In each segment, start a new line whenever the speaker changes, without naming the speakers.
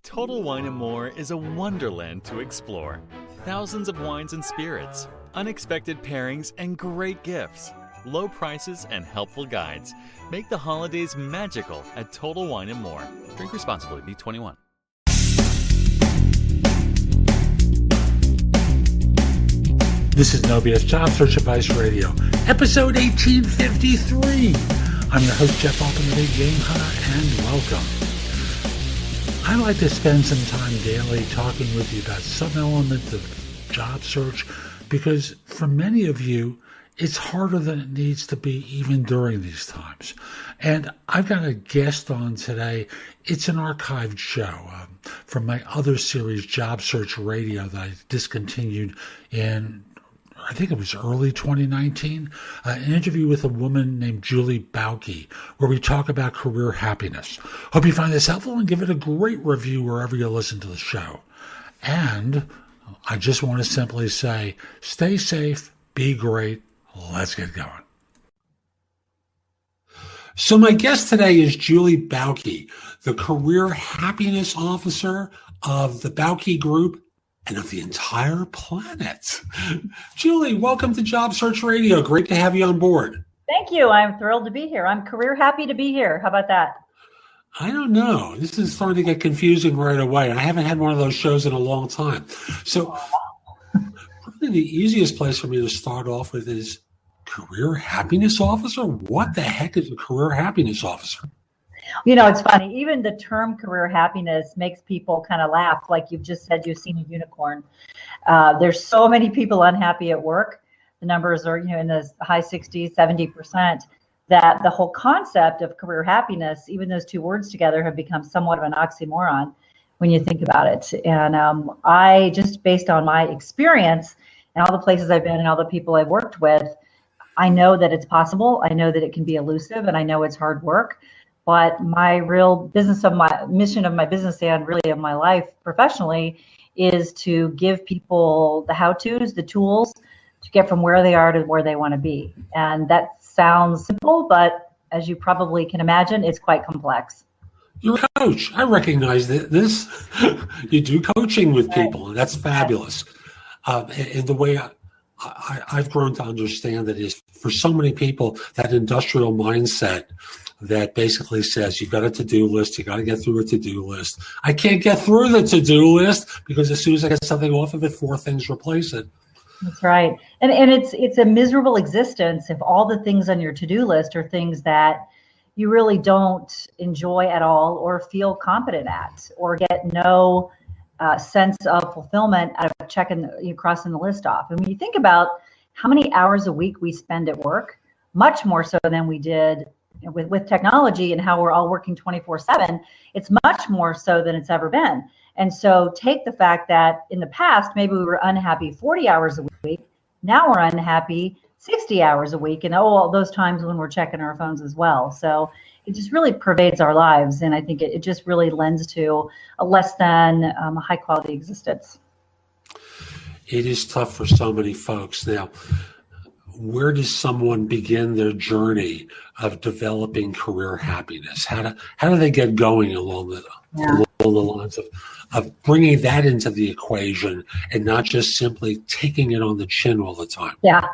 Total Wine & More is a wonderland to explore. Thousands of wines and spirits, unexpected pairings, and great gifts. Low prices and helpful guides make the holidays magical at Total Wine & More. Drink responsibly. Be 21.
This is No BS Job Search Advice Radio, episode 1853. I'm your host, Jeff Altman, the Big Game Hunter, and welcome. I like to spend some time daily talking with you about some element of job search because for many of you, it's harder than it needs to be even during these times. And I've got a guest on today. It's an archived show from my other series, Job Search Radio, that I discontinued in, I think it was early 2019, an interview with a woman named Julie Bauke, where we talk about career happiness. Hope you find this helpful and give it a great review wherever you listen to the show. And I just want to simply say, stay safe, be great, let's get going. So my guest today is Julie Bauke, the Career Happiness Officer of the Bauke Group and of the entire planet. Julie, welcome to Job Search Radio. Great to have you on board.
Thank you. I'm thrilled to be here. I'm career happy to be here. How about that?
I don't know. This is starting to get confusing right away. I haven't had one of those shows in a long time. So probably the easiest place for me to start off with is Career Happiness Officer? What the heck is a Career Happiness Officer?
You know, it's funny. Even the term career happiness makes people kind of laugh. Like you've just said, you've seen a unicorn. There's so many people unhappy at work. The numbers are, in the high 60s, 70%, that the whole concept of career happiness, even those two words together, have become somewhat of an oxymoron when you think about it. And I just, based on my experience and all the places I've been and all the people I've worked with, I know that it's possible. I know that it can be elusive, and I know it's hard work. But my real mission of my business and really of my life professionally is to give people the how-tos, the tools to get from where they are to where they want to be. And that sounds simple, but as you probably can imagine, it's quite complex.
You're a coach. I recognize this. You do coaching with people, and that's fabulous. And the way I've grown to understand it is for so many people, that industrial mindset that basically says you've got a to-do list, you got to get through a to-do list. I can't get through the to-do list because as soon as I get something off of it, 4 things replace it.
That's right. And it's a miserable existence if all the things on your to-do list are things that you really don't enjoy at all or feel competent at or get no sense of fulfillment out of crossing the list off. And when you think about how many hours a week we spend at work, much more so than we did with technology and how we're all working 24/7, it's much more so than it's ever been. And so take the fact that in the past, maybe we were unhappy 40 hours a week. Now we're unhappy 60 hours a week. And all those times when we're checking our phones as well. So it just really pervades our lives. And I think it just really lends to a less than a high quality existence.
It is tough for so many folks. Now, where does someone begin their journey of developing career happiness? How do they get going along the lines of bringing that into the equation and not just simply taking it on the chin all the time?
Yeah,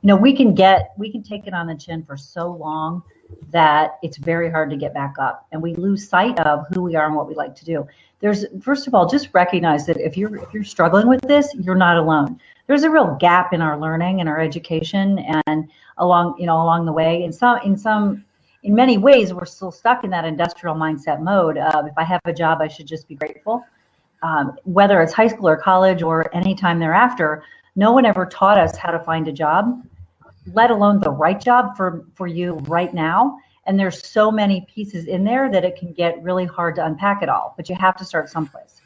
we can take it on the chin for so long that it's very hard to get back up, and we lose sight of who we are and what we like to do. First of all, just recognize that if you're struggling with this, you're not alone. There's a real gap in our learning and our education, and along the way. In many ways, we're still stuck in that industrial mindset mode of if I have a job, I should just be grateful. Whether it's high school or college or any time thereafter, no one ever taught us how to find a job, let alone the right job for you right now. And there's so many pieces in there that it can get really hard to unpack it all, but you have to start someplace.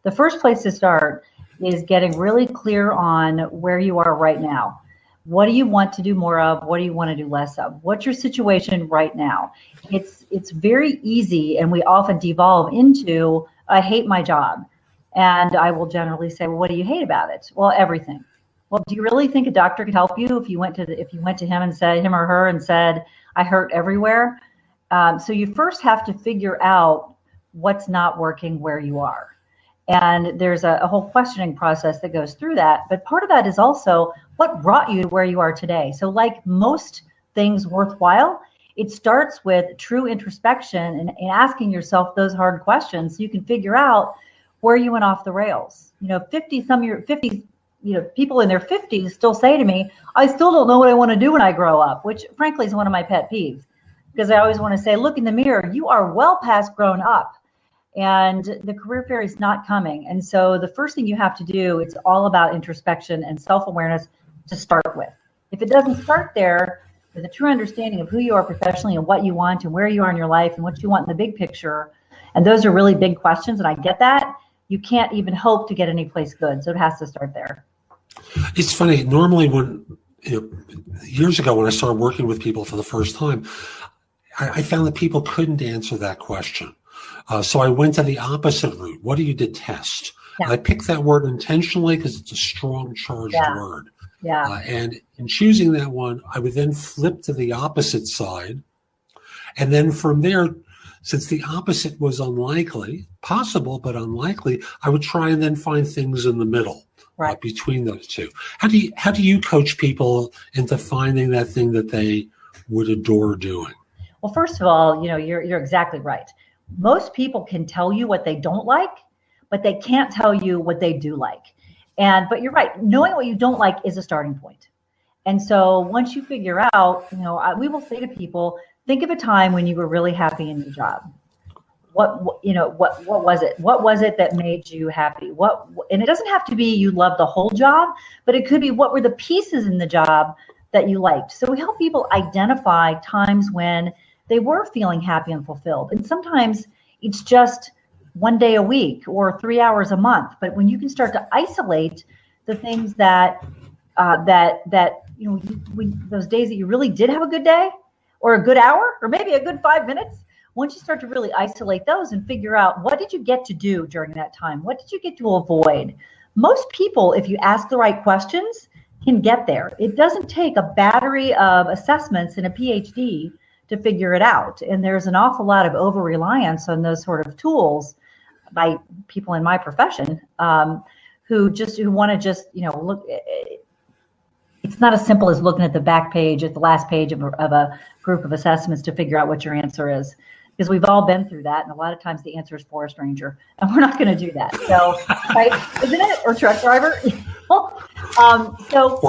The first place to start is getting really clear on where you are right now. What do you want to do more of? What do you want to do less of? What's your situation right now? It's very easy, and we often devolve into, I hate my job. And I will generally say, well, what do you hate about it? Well, everything. Well, do you really think a doctor could help you if you went to him or her and said, I hurt everywhere? So you first have to figure out what's not working where you are. And there's a whole questioning process that goes through that. But part of that is also what brought you to where you are today. So like most things worthwhile, it starts with true introspection and asking yourself those hard questions so you can figure out where you went off the rails. 50 people in their 50s still say to me, I still don't know what I want to do when I grow up, which frankly is one of my pet peeves, because I always want to say, look in the mirror, you are well past grown up. And the career fair is not coming. And so the first thing you have to do, it's all about introspection and self-awareness to start with. If it doesn't start there with a true understanding of who you are professionally and what you want and where you are in your life and what you want in the big picture, and those are really big questions, and I get that, you can't even hope to get any place good. So it has to start there.
It's funny. Normally when, years ago when I started working with people for the first time, I found that people couldn't answer that question. So I went to the opposite route. What do you detest? Yeah. I picked that word intentionally because it's a strong charged word.
Yeah.
And in choosing that one, I would then flip to the opposite side. And then from there, since the opposite was unlikely, possible but unlikely, I would try and then find things in the middle, right, between those two. How do you coach people into finding that thing that they would adore doing?
Well, first of all, you're exactly right. Most people can tell you what they don't like, but they can't tell you what they do like. But you're right. Knowing what you don't like is a starting point. And so once you figure out, we will say to people, think of a time when you were really happy in your job. What was it? What was it that made you happy? And it doesn't have to be you love the whole job, but it could be what were the pieces in the job that you liked. So we help people identify times when they were feeling happy and fulfilled. And sometimes it's just one day a week or 3 hours a month. But when you can start to isolate the things that those days that you really did have a good day or a good hour or maybe a good 5 minutes, once you start to really isolate those and figure out what did you get to do during that time? What did you get to avoid? Most people, if you ask the right questions, can get there. It doesn't take a battery of assessments and a PhD to figure it out. And there's an awful lot of over-reliance on those sort of tools by people in my profession who want to just, look. It's not as simple as looking at the back page, at the last page of a group of assessments to figure out what your answer is. Because we've all been through that. And a lot of times the answer is forest ranger. And we're not going to do that. So, right, isn't it? Or truck driver.
Or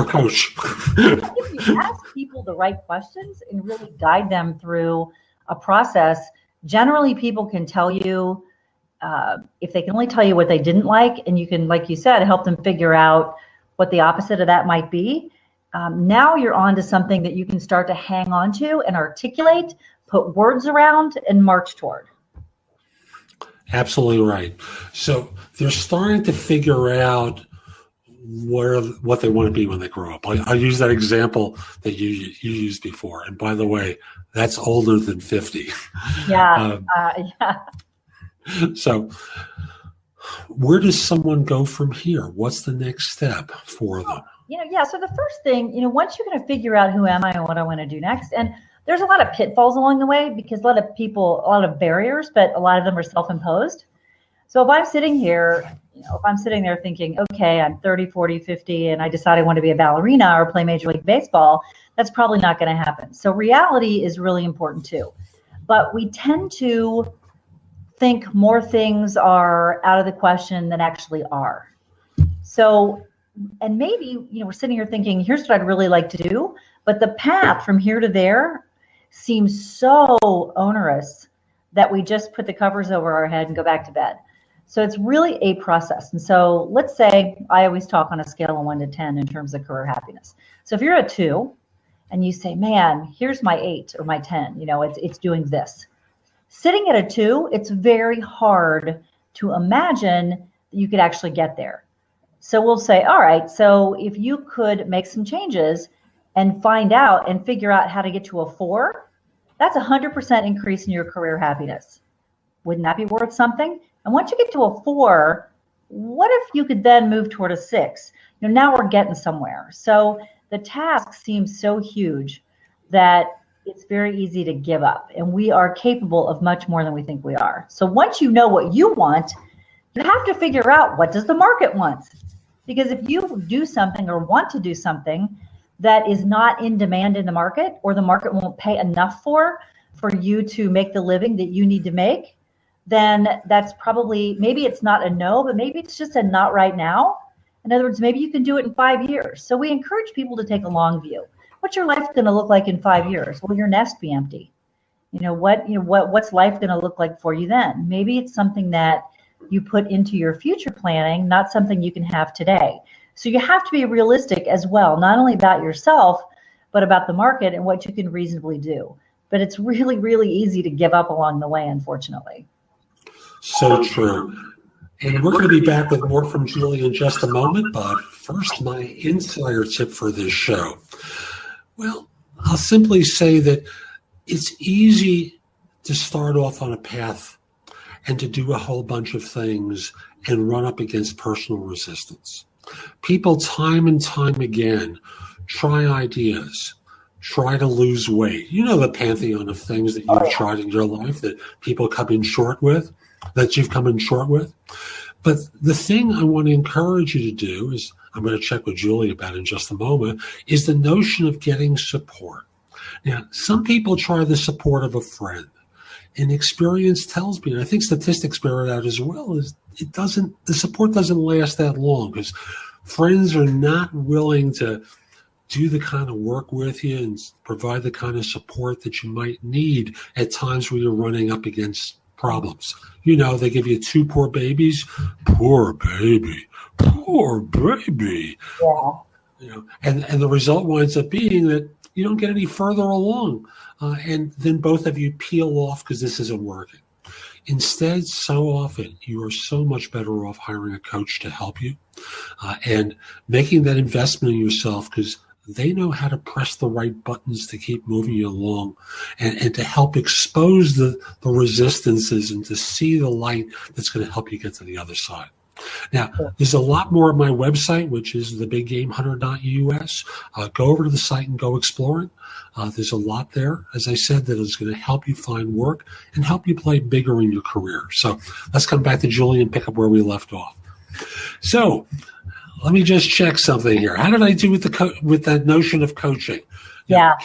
coach.
If you ask people the right questions and really guide them through a process, generally people can tell you, if they can only tell you what they didn't like, and you can, like you said, help them figure out what the opposite of that might be. Now you're on to something that you can start to hang on to and articulate, put words around, and march toward.
Absolutely right. So they're starting to figure out what they want to be when they grow up. I use that example that you used before. And by the way, that's older than 50.
Yeah.
So where does someone go from here? What's the next step for them?
So the first thing, once you're going to figure out who am I and what I want to do next, and there's a lot of pitfalls along the way because a lot of barriers, but a lot of them are self-imposed. So if I'm sitting here, if I'm sitting there thinking, okay, I'm 30, 40, 50, and I decide I want to be a ballerina or play Major League Baseball, that's probably not going to happen. So reality is really important too. But we tend to think more things are out of the question than actually are. So, and maybe, we're sitting here thinking, here's what I'd really like to do, but the path from here to there seems so onerous that we just put the covers over our head and go back to bed. So it's really a process. And so let's say I always talk on a scale of 1 to 10 in terms of career happiness. So if you're a 2 and you say, man, here's my 8 or my 10, it's doing this. Sitting at a 2, it's very hard to imagine that you could actually get there. So we'll say, all right, so if you could make some changes and find out and figure out how to get to a 4, that's 100% increase in your career happiness. Wouldn't that be worth something? And once you get to a 4, what if you could then move toward a 6? Now we're getting somewhere. So the task seems so huge that it's very easy to give up. And we are capable of much more than we think we are. So once you know what you want, you have to figure out, what does the market want? Because if you do something or want to do something that is not in demand in the market, or the market won't pay enough for you to make the living that you need to make, then that's probably, maybe it's not a no, but maybe it's just a not right now. In other words, maybe you can do it in 5 years. So we encourage people to take a long view. What's your life going to look like in 5 years? Will your nest be empty? What's life going to look like for you then? Maybe it's something that you put into your future planning, not something you can have today. So you have to be realistic as well, not only about yourself, but about the market and what you can reasonably do. But it's really, really easy to give up along the way, unfortunately.
So true. And we're going to be back with more from Julie in just a moment. But first, my insider tip for this show. Well, I'll simply say that it's easy to start off on a path and to do a whole bunch of things and run up against personal resistance. People time and time again try ideas, try to lose weight. You know the pantheon of things that you've tried in your life that people come in short with, that you've come in short with. But the thing I want to encourage you to do is, I'm going to check with Julie about in just a moment, is the notion of getting support. Now, some people try the support of a friend. And experience tells me, and I think statistics bear it out as well, is the support doesn't last that long, because friends are not willing to do the kind of work with you and provide the kind of support that you might need at times when you're running up against problems. You know, they give you 2 poor babies. Poor baby. Poor baby.
Yeah.
You know, and the result winds up being that you don't get any further along. And then both of you peel off because this isn't working. Instead, so often, you are so much better off hiring a coach to help you and making that investment in yourself, because they know how to press the right buttons to keep moving you along and to help expose the resistances and to see the light that's going to help you get to the other side. Now, there's a lot more on my website, which is thebiggamehunter.us. Go over to the site and go exploring. There's a lot there, as I said, that is going to help you find work and help you play bigger in your career. So let's come back to Julie and pick up where we left off. So let me just check something here. How did I do with that notion of coaching?
Yeah,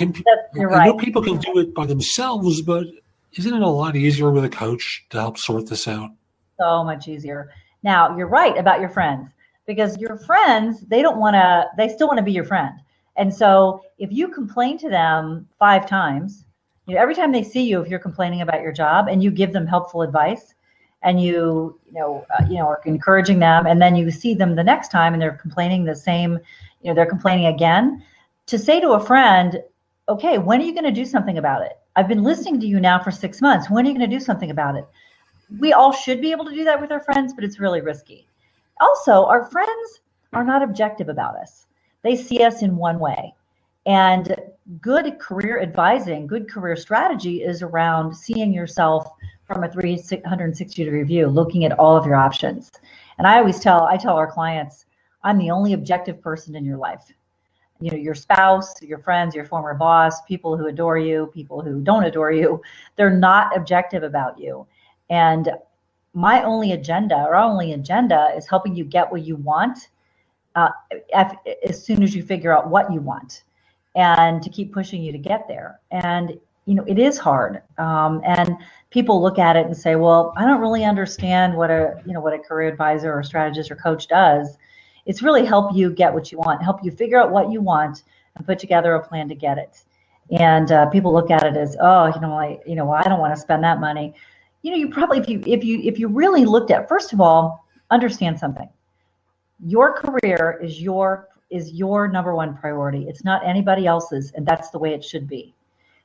you're right.
I know people can do it by themselves, but isn't it a lot easier with a coach to help sort this out?
So much easier. Now, you're right about your friends, because your friends, they still want to be your friend. And so if you complain to them 5 times, every time they see you, if you're complaining about your job and you give them helpful advice and you are encouraging them, and then you see them the next time and they're complaining the same, they're complaining again, to say to a friend, okay, when are you going to do something about it? I've been listening to you now for 6 months. When are you going to do something about it? We all should be able to do that with our friends, but it's really risky. Also, our friends are not objective about us. They see us in one way. And good career advising, good career strategy is around seeing yourself from a 360-degree view, looking at all of your options. And I tell our clients, I'm the only objective person in your life. Your spouse, your friends, your former boss, people who adore you, people who don't adore you, they're not objective about you. And my only agenda, or our only agenda, is helping you get what you want as soon as you figure out what you want, and to keep pushing you to get there. And it is hard. And people look at it and say, well, I don't really understand what a career advisor or strategist or coach does. It's really help you get what you want, help you figure out what you want and put together a plan to get it. And people look at it as, I don't want to spend that money. You probably, if you really looked at, first of all, understand something. Your career is your number one priority. It's not anybody else's, and that's the way it should be.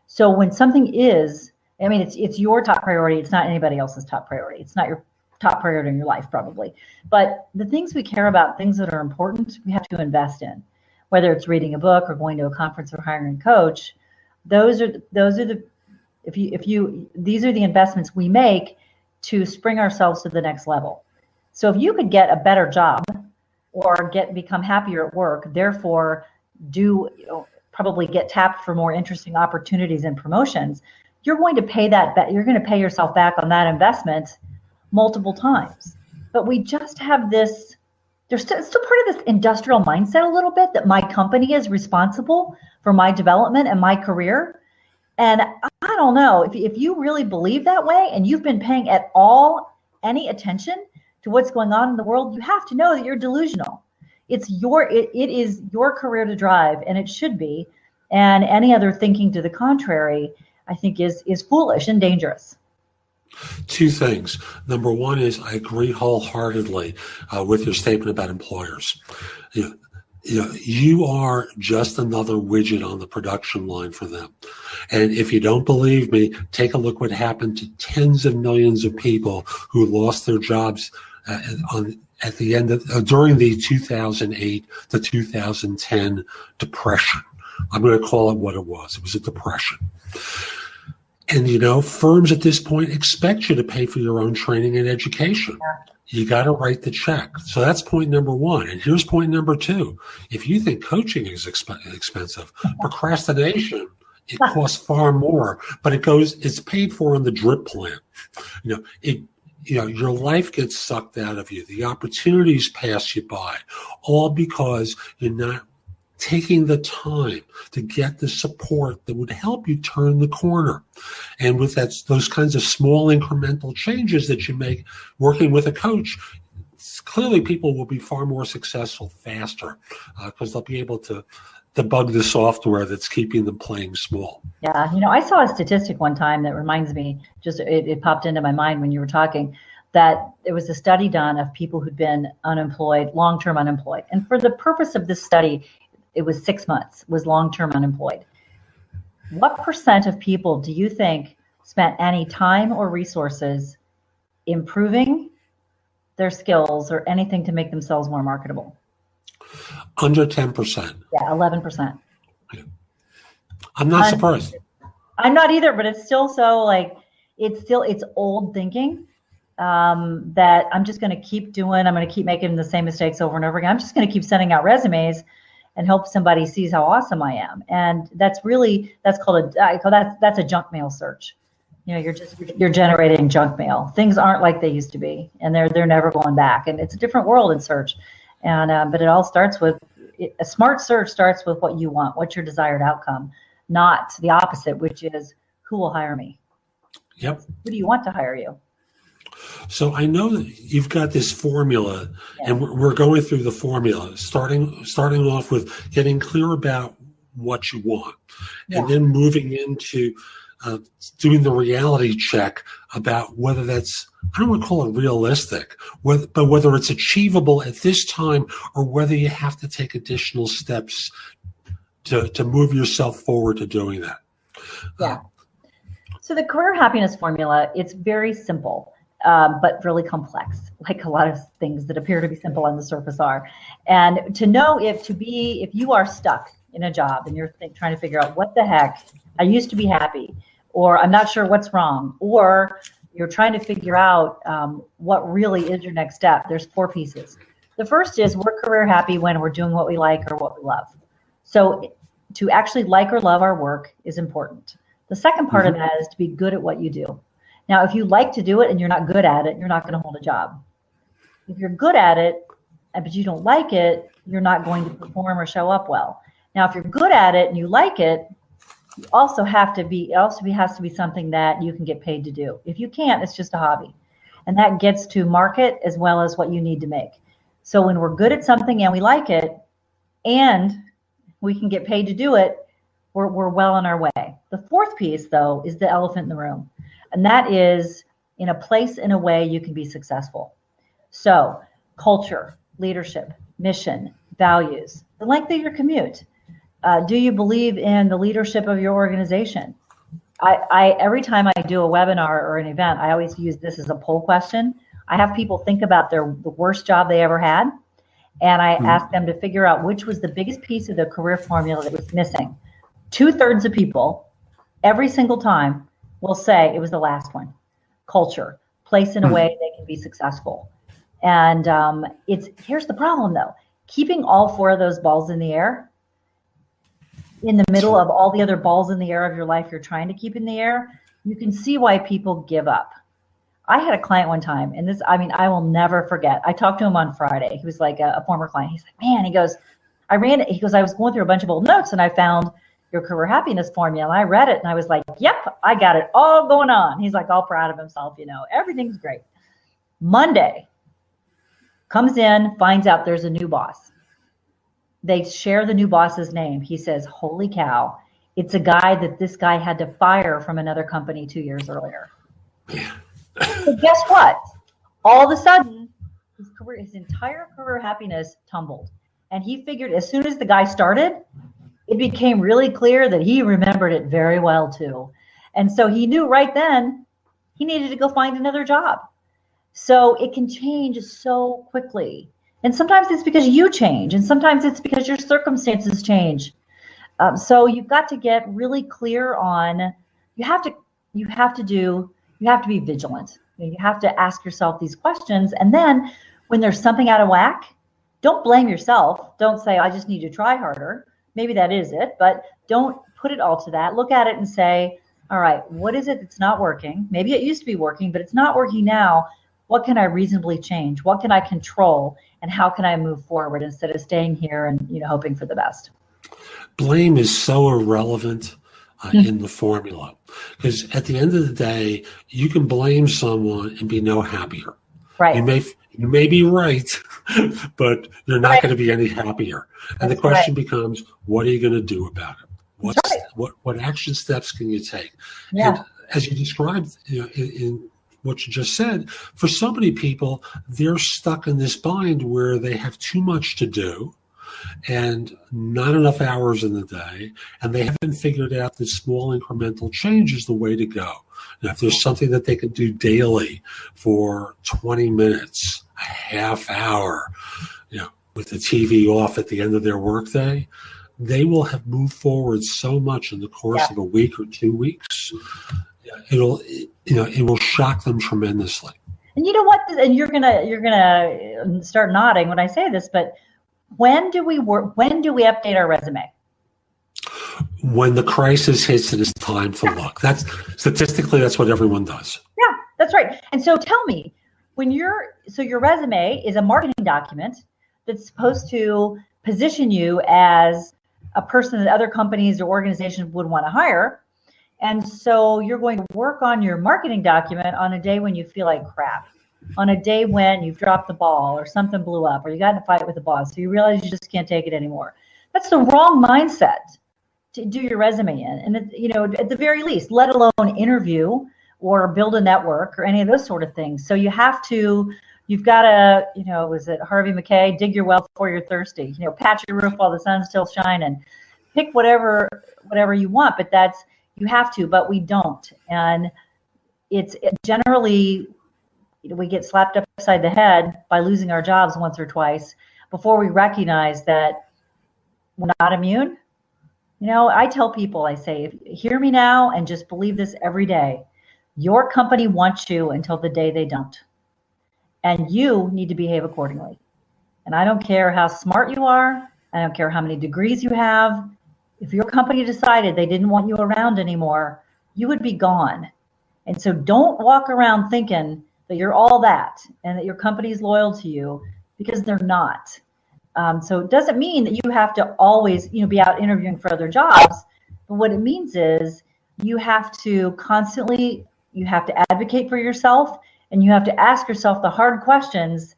So when something is, it's your top priority. It's not anybody else's top priority. It's not your top priority in your life, probably. But the things we care about, things that are important, we have to invest in. Whether it's reading a book or going to a conference or hiring a coach, these are the investments we make to spring ourselves to the next level. So if you could get a better job or become happier at work, therefore probably get tapped for more interesting opportunities and promotions, you're going to pay that back. You're going to pay yourself back on that investment multiple times. But we just have this, there's still part of this industrial mindset a little bit that my company is responsible for my development and my career. And I don't know, if you really believe that way and you've been paying at all any attention to what's going on in the world, you have to know that you're delusional. It is your career to drive, and it should be. And any other thinking to the contrary, I think is foolish and dangerous.
Two things. Number one is I agree wholeheartedly with your statement about employers. You are just another widget on the production line for them. And if you don't believe me, take a look what happened to tens of millions of people who lost their jobs at the end of during the 2008 to 2010 depression. I'm going to call it what it was. It was a depression. And, firms at this point expect you to pay for your own training and education. Yeah. You got to write the check. So that's point number one. And here's point number two. If you think coaching is expensive, procrastination, it costs far more, but it's paid for in the drip plan. Your life gets sucked out of you. The opportunities pass you by, all because you're not taking the time to get the support that would help you turn the corner. And with those kinds of small incremental changes that you make working with a coach, clearly people will be far more successful faster because they'll be able to debug the software that's keeping them playing small.
Yeah, I saw a statistic one time that reminds me, it popped into my mind when you were talking, that there was a study done of people who'd been unemployed, long-term unemployed. And for the purpose of this study, it was 6 months, was long-term unemployed. What % of people do you think spent any time or resources improving their skills or anything to make themselves more marketable?
Under 10%.
Yeah, 11%.
I'm not surprised.
I'm not either, but it's still it's old thinking that I'm just going to keep doing. I'm going to keep making the same mistakes over and over again. I'm just going to keep sending out resumes and hope somebody sees how awesome I am. And that's a junk mail search. You're generating junk mail. Things aren't like they used to be, and they're never going back. And it's a different world in search. And but it all starts with a smart search starts with what you want, what's your desired outcome, not the opposite, which is who will hire me.
Yep.
Who do you want to hire you?
So I know that you've got this formula, and we're going through the formula, starting off with getting clear about what you want, and then moving into doing the reality check about whether that's, I don't want to call it realistic, but whether it's achievable at this time or whether you have to take additional steps to move yourself forward to doing that.
Yeah. So the career happiness formula, it's very simple. But really complex, like a lot of things that appear to be simple on the surface are. And to know if you are stuck in a job and you're trying to figure out what the heck, I used to be happy, or I'm not sure what's wrong, or you're trying to figure out what really is your next step, there's 4 pieces. The first is we're career happy when we're doing what we like or what we love. So to actually like or love our work is important. The second part of that is to be good at what you do. Now, if you like to do it and you're not good at it, you're not going to hold a job. If you're good at it, but you don't like it, you're not going to perform or show up well. Now, if you're good at it and you like it, it also has to be something that you can get paid to do. If you can't, it's just a hobby. And that gets to market as well as what you need to make. So when we're good at something and we like it, and we can get paid to do it, we're well on our way. The fourth piece, though, is the elephant in the room. And that is in a place, in a way you can be successful. So culture, leadership, mission, values, the length of your commute. Do you believe in the leadership of your organization? I every time I do a webinar or an event, I always use this as a poll question. I have people think about the worst job they ever had, and I ask them to figure out which was the biggest piece of the career formula that was missing. 2/3 of people, every single time, will say it was the last one. Culture, place in a way they can be successful. And here's the problem though. Keeping all 4 of those balls in the air in the middle of all the other balls in the air of your life you're trying to keep in the air, you can see why people give up. I had a client one time, and this, I mean, I will never forget. I talked to him on Friday. He was like a former client. He's like, man, he goes, I was going through a bunch of old notes and I found your career happiness formula. And I read it and I was like, yep, I got it all going on. He's like all proud of himself, everything's great. Monday comes in, finds out there's a new boss. They share the new boss's name. He says, holy cow, it's a guy that this guy had to fire from another company 2 years earlier.
Yeah.
So guess what? All of a sudden, his entire career happiness tumbled. And he figured as soon as the guy started, it became really clear that he remembered it very well too. And so he knew right then he needed to go find another job. So it can change so quickly. And sometimes it's because you change, and sometimes it's because your circumstances change. So you've got to get really clear on, you have to be vigilant. You have to ask yourself these questions. And then when there's something out of whack, don't blame yourself. Don't say, I just need to try harder. Maybe that is it, but don't put it all to that. Look at it and say, all right, what is it that's not working? Maybe it used to be working, but it's not working now. What can I reasonably change? What can I control? And how can I move forward instead of staying here and hoping for the best? Blame
is so irrelevant in the formula, because at the end of the day, you can blame someone and be no happier.
Right.
You may be right, but you're not going to be any happier. And the question becomes, what are you going to do about it? What action steps can you take?
Yeah.
And as you described, in what you just said, for so many people, they're stuck in this bind where they have too much to do and not enough hours in the day, and they haven't figured out that small incremental change is the way to go. Now, if there's something that they can do daily for 20 minutes, a half hour, with the TV off at the end of their workday, they will have moved forward so much in the course of a week or 2 weeks. It will shock them tremendously. And you know what? And you're gonna start nodding when I say this, but when do we update our resume? When the crisis hits and it's time to look. That's statistically, that's what everyone does. Yeah, that's right. And so tell me, your resume is a marketing document that's supposed to position you as a person that other companies or organizations would want to hire. And so you're going to work on your marketing document on a day when you feel like crap, on a day when you've dropped the ball or something blew up or you got in a fight with the boss, so you realize you just can't take it anymore. That's the wrong mindset to do your resume in. And at the very least, let alone interview or build a network or any of those sort of things. So you've got to, was it Harvey McKay, dig your well before you're thirsty, patch your roof while the sun's still shining, pick whatever you want, but you have to, but we don't. And it's generally, we get slapped upside the head by losing our jobs once or twice before we recognize that we're not immune. I tell people, I say, hear me now and just believe this every day. Your company wants you until the day they don't. And you need to behave accordingly. And I don't care how smart you are. I don't care how many degrees you have. If your company decided they didn't want you around anymore, you would be gone. And so don't walk around thinking that you're all that and that your company is loyal to you, because they're not. So it doesn't mean that you have to always, be out interviewing for other jobs. But what it means is you have to advocate for yourself, and you have to ask yourself the hard questions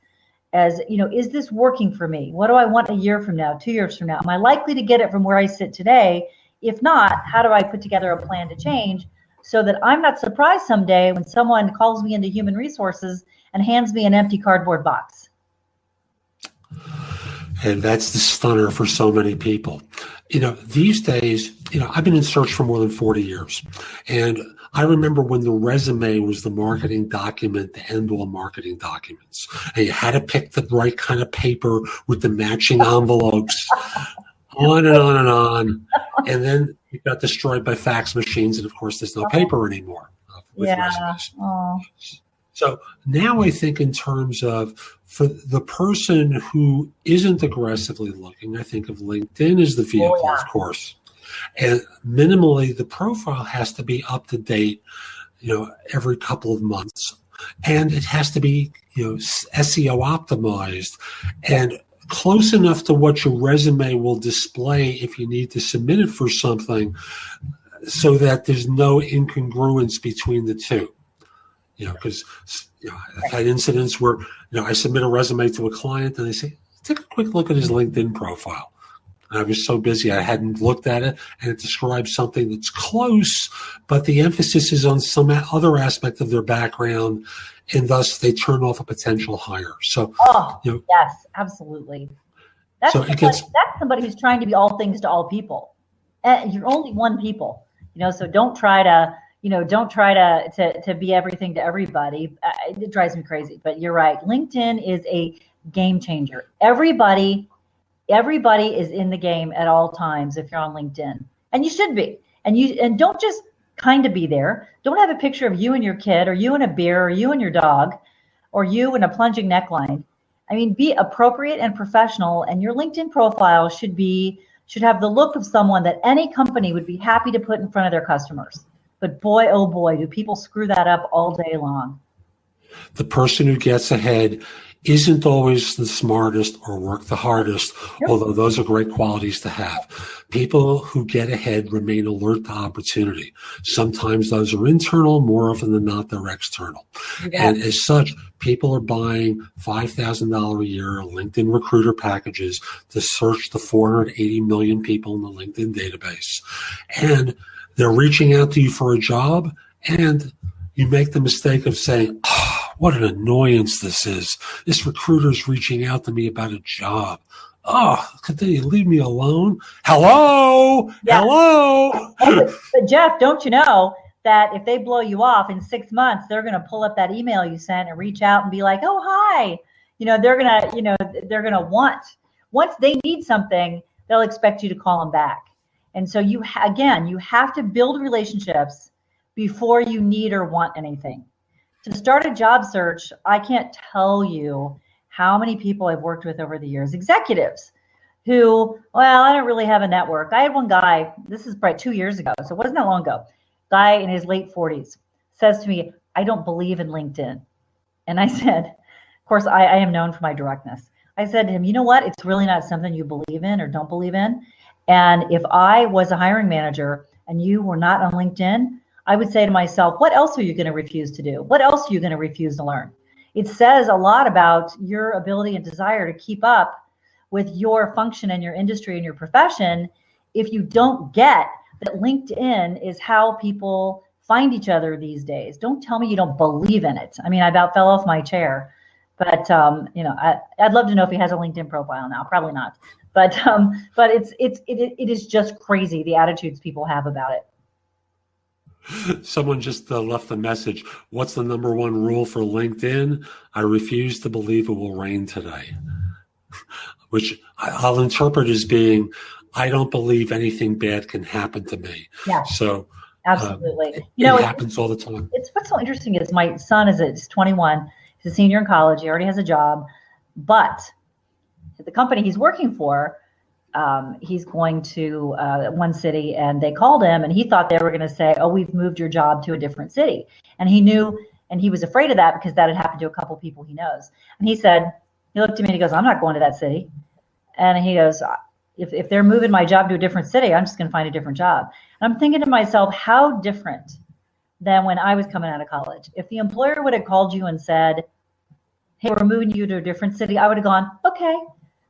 as, is this working for me? What do I want a year from now, 2 years from now? Am I likely to get it from where I sit today? If not, how do I put together a plan to change so that I'm not surprised someday when someone calls me into human resources and hands me an empty cardboard box? And that's the stunner for so many people. These days, I've been in search for more than 40 years. And I remember when the resume was the marketing document, the end all marketing documents. And you had to pick the right kind of paper with the matching envelopes, on and on and on. And then it got destroyed by fax machines. And of course, there's no paper anymore with resumes. So now I think in terms of, for the person who isn't aggressively looking, I think of LinkedIn as the vehicle, of course. And minimally, the profile has to be up to date, every couple of months. And it has to be, SEO optimized and close enough to what your resume will display if you need to submit it for something, so that there's no incongruence between the two. Because I've had incidents where, I submit a resume to a client and they say, take a quick look at his LinkedIn profile. And I was so busy, I hadn't looked at it, and it describes something that's close, but the emphasis is on some other aspect of their background, and thus they turn off a potential hire. So,
yes, absolutely. That's somebody who's trying to be all things to all people. You're only one people, so don't try to be everything to everybody. It drives me crazy, but you're right. LinkedIn is a game changer. Everybody is in the game at all times if you're on LinkedIn, and you should be. And don't just kind of be there. Don't have a picture of you and your kid, or you and a beer, or you and your dog, or you in a plunging neckline. I mean, be appropriate and professional, and your LinkedIn profile should have the look of someone that any company would be happy to put in front of their customers. But boy, oh boy, do people screw that up all day long.
The person who gets ahead isn't always the smartest or work the hardest, although those are great qualities to have. People who get ahead remain alert to opportunity. Sometimes those are internal, more often than not, they're external. Yeah. And as such, people are buying $5,000 a year LinkedIn recruiter packages to search the 480 million people in the LinkedIn database. And they're reaching out to you for a job, and you make the mistake of saying, what an annoyance this is. This recruiter's reaching out to me about a job. Could they leave me alone? Hello? Yeah. Hello?
But Jeff, don't you know that if they blow you off in 6 months, they're going to pull up that email you sent and reach out and be like, oh, hi. They're going to once they need something, they'll expect you to call them back. And so you have to build relationships before you need or want anything. To start a job search, I can't tell you how many people I've worked with over the years, executives who, I don't really have a network. I had one guy, this is probably 2 years ago, so it wasn't that long ago, guy in his late 40s says to me, I don't believe in LinkedIn. And I said, of course, I am known for my directness. I said to him, you know what? It's really not something you believe in or don't believe in. And if I was a hiring manager and you were not on LinkedIn, I would say to myself, what else are you going to refuse to do? What else are you going to refuse to learn? It says a lot about your ability and desire to keep up with your function and your industry and your profession if you don't get that LinkedIn is how people find each other these days. Don't tell me you don't believe in it. I mean, I about fell off my chair, but I'd love to know if he has a LinkedIn profile now. Probably not. But it is just crazy the attitudes people have about it.
Someone just left a message. What's the number one rule for LinkedIn? I refuse to believe it will rain today, which I'll interpret as being, I don't believe anything bad can happen to me.
Yeah.
So
absolutely.
It happens all the time.
What's so interesting is my son is 21. He's a senior in college. He already has a job, but the company he's working for, he's going to one city, and they called him, and he thought they were going to say, oh, we've moved your job to a different city. And he knew, and he was afraid of that because that had happened to a couple people he knows. And he said, he looked at me and he goes, I'm not going to that city. And he goes, if they're moving my job to a different city, I'm just going to find a different job. And I'm thinking to myself, how different than when I was coming out of college. If the employer would have called you and said, hey, we're moving you to a different city, I would have gone, okay.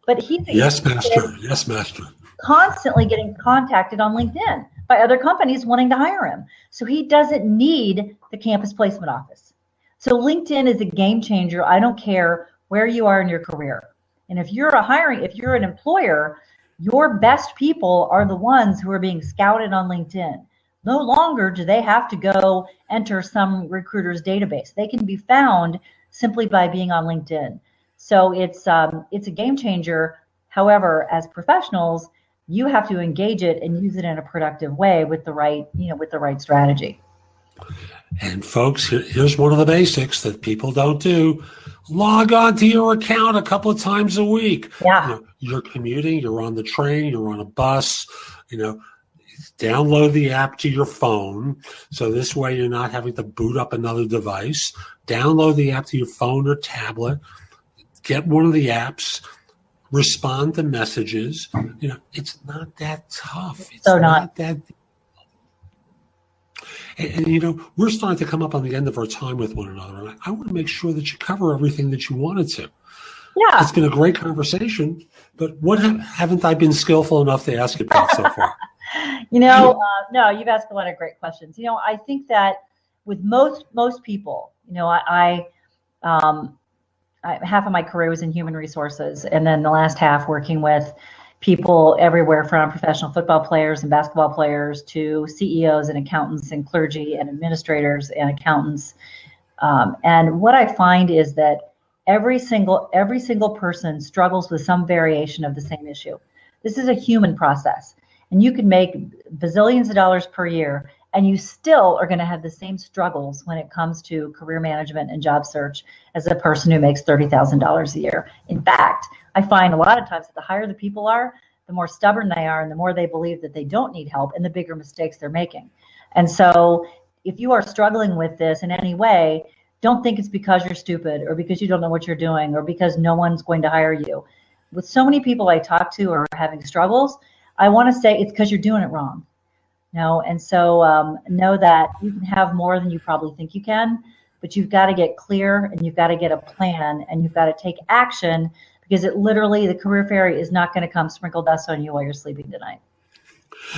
But
yes, master. Yes, master.
Constantly getting contacted on LinkedIn by other companies wanting to hire him. So he doesn't need the campus placement office. So LinkedIn is a game changer. I don't care where you are in your career. And if you're an employer, your best people are the ones who are being scouted on LinkedIn. No longer do they have to go enter some recruiter's database. They can be found simply by being on LinkedIn. So it's a game changer. However, as professionals, you have to engage it and use it in a productive way with the right strategy.
And folks, here's one of the basics that people don't do. Log on to your account a couple of times a week.
Yeah.
You're commuting, you're on the train, you're on a bus, download the app to your phone. So this way you're not having to boot up another device. Download the app to your phone or tablet. Get one of the apps. Respond to messages. It's not that tough. It's
So
not that. And we're starting to come up on the end of our time with one another. And I want to make sure that you cover everything that you wanted to.
Yeah.
It's been a great conversation, but what haven't I been skillful enough to ask you about so far?
No, you've asked a lot of great questions. I think that with most people, I half of my career was in human resources, and then the last half working with people everywhere from professional football players and basketball players to CEOs and accountants and clergy and administrators and accountants. And what I find is that every single person struggles with some variation of the same issue. This is a human process, and you can make bazillions of dollars per year, and you still are going to have the same struggles when it comes to career management and job search as a person who makes $30,000 a year. In fact, I find a lot of times that the higher the people are, the more stubborn they are, and the more they believe that they don't need help, and the bigger mistakes they're making. And so if you are struggling with this in any way, don't think it's because you're stupid or because you don't know what you're doing or because no one's going to hire you. With so many people I talk to are having struggles, I want to say it's because you're doing it wrong. And so know that you can have more than you probably think you can, but you've got to get clear and you've got to get a plan and you've got to take action, because the career fairy is not going to come sprinkle dust on you while you're sleeping tonight.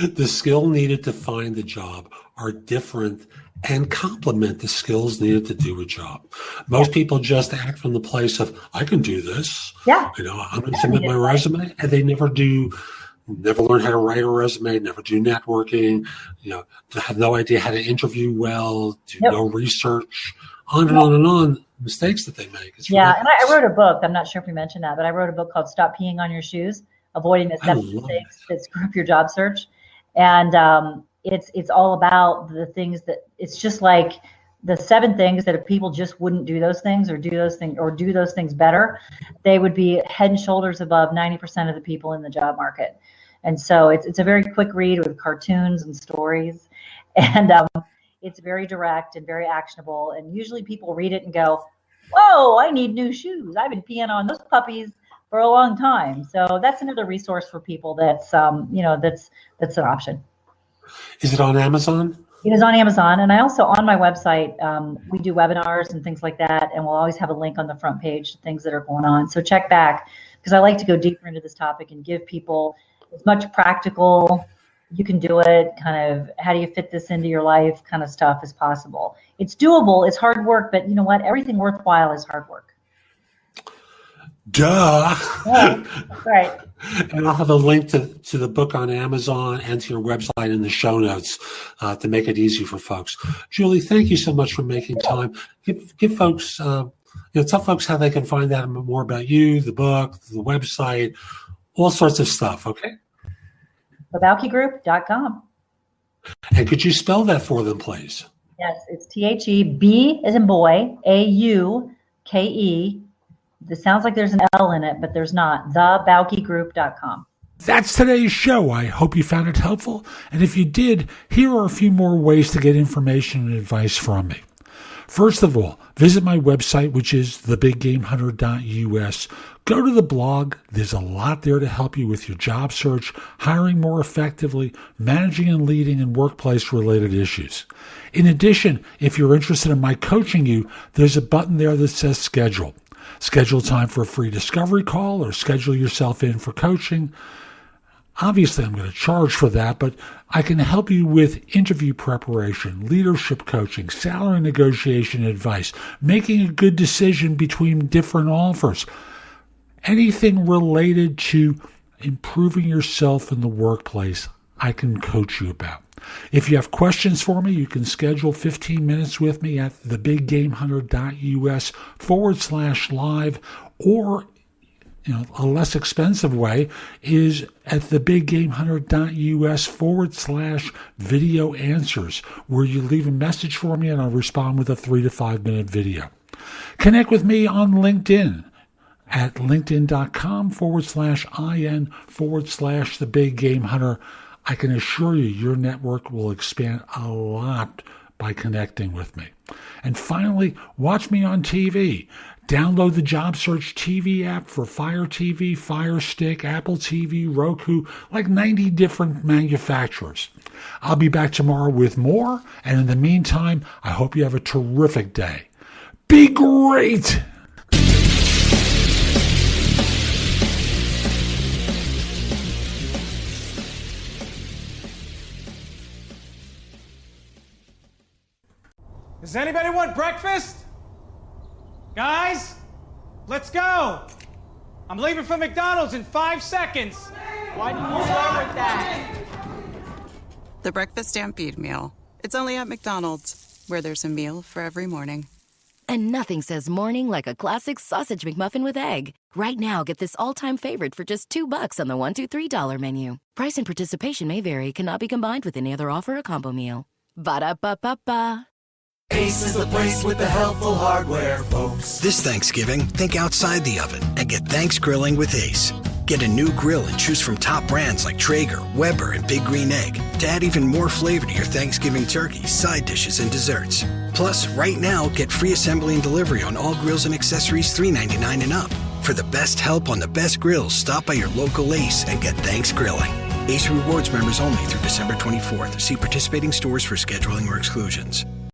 The skill needed to find a job are different and complement the skills needed to do a job. Most people just act from the place of, I can do this.
Yeah.
I'm going to submit my resume, and they never learn how to write a resume, never do networking, have no idea how to interview well, do no research, on and on and on, mistakes that they make. It's ridiculous.
And I wrote a book. I'm not sure if you mentioned that, but I wrote a book called Stop Peeing on Your Shoes, Avoiding the 7 Mistakes That Screw Up Your Job Search. And it's all about the things that, it's just like the 7 things that if people just wouldn't do those things or do those things better, they would be head and shoulders above 90% of the people in the job market. And so it's a very quick read with cartoons and stories, and it's very direct and very actionable. And usually people read it and go, whoa, I need new shoes. I've been peeing on those puppies for a long time. So that's another resource for people that's an option.
Is it on Amazon?
It is on Amazon. And I also, on my website, we do webinars and things like that. And we'll always have a link on the front page to things that are going on. So check back, because I like to go deeper into this topic and give people as much practical, you can do it, kind of how do you fit this into your life kind of stuff as possible. It's doable. It's hard work. But you know what? Everything worthwhile is hard work.
Duh.
Yeah, that's right.
And I'll have a link to the book on Amazon and to your website in the show notes to make it easy for folks. Julie, thank you so much for making time. Give folks, tell folks how they can find out more about you, the book, the website, all sorts of stuff, okay?
LeBowkeGroup.com.
And could you spell that for them, please?
Yes, it's THEB as in boy, AUKE. This sounds like there's an L in it, but there's not. TheBowkeGroup.com.
That's today's show. I hope you found it helpful. And if you did, here are a few more ways to get information and advice from me. First of all, visit my website, which is thebiggamehunter.us. Go to the blog. There's a lot there to help you with your job search, hiring more effectively, managing and leading in workplace-related issues. In addition, if you're interested in my coaching you, there's a button there that says schedule. Schedule time for a free discovery call or schedule yourself in for coaching. Obviously, I'm going to charge for that, but I can help you with interview preparation, leadership coaching, salary negotiation advice, making a good decision between different offers, anything related to improving yourself in the workplace, I can coach you about. If you have questions for me, you can schedule 15 minutes with me at thebiggamehunter.us/live, or a less expensive way is at thebiggamehunter.us/video answers, where you leave a message for me and I'll respond with a 3 to 5 minute video. Connect with me on LinkedIn at linkedin.com/IN/thebiggamehunter. I can assure you your network will expand a lot by connecting with me. And finally, watch me on TV. Download the JobSearch TV app for Fire TV, Fire Stick, Apple TV, Roku, like 90 different manufacturers. I'll be back tomorrow with more, and in the meantime, I hope you have a terrific day. Be great!
Does anybody want breakfast? Guys, let's go. I'm leaving for McDonald's in 5 seconds. Why didn't you start with that?
The Breakfast Stampede Meal. It's only at McDonald's, where there's a meal for every morning.
And nothing says morning like a classic sausage McMuffin with egg. Right now, get this all-time favorite for just $2 on the $1, $2, $3 menu. Price and participation may vary. Cannot be combined with any other offer or combo meal. Ba-da-ba-ba-ba.
Ace is the place with the helpful hardware, folks.
This Thanksgiving, think outside the oven and get Thanks Grilling with Ace. Get a new grill and choose from top brands like Traeger, Weber, and Big Green Egg to add even more flavor to your Thanksgiving turkey, side dishes, and desserts. Plus, right now, get free assembly and delivery on all grills and accessories $3.99 and up. For the best help on the best grills, stop by your local Ace and get Thanks Grilling. Ace Rewards members only through December 24th. See participating stores for scheduling or exclusions.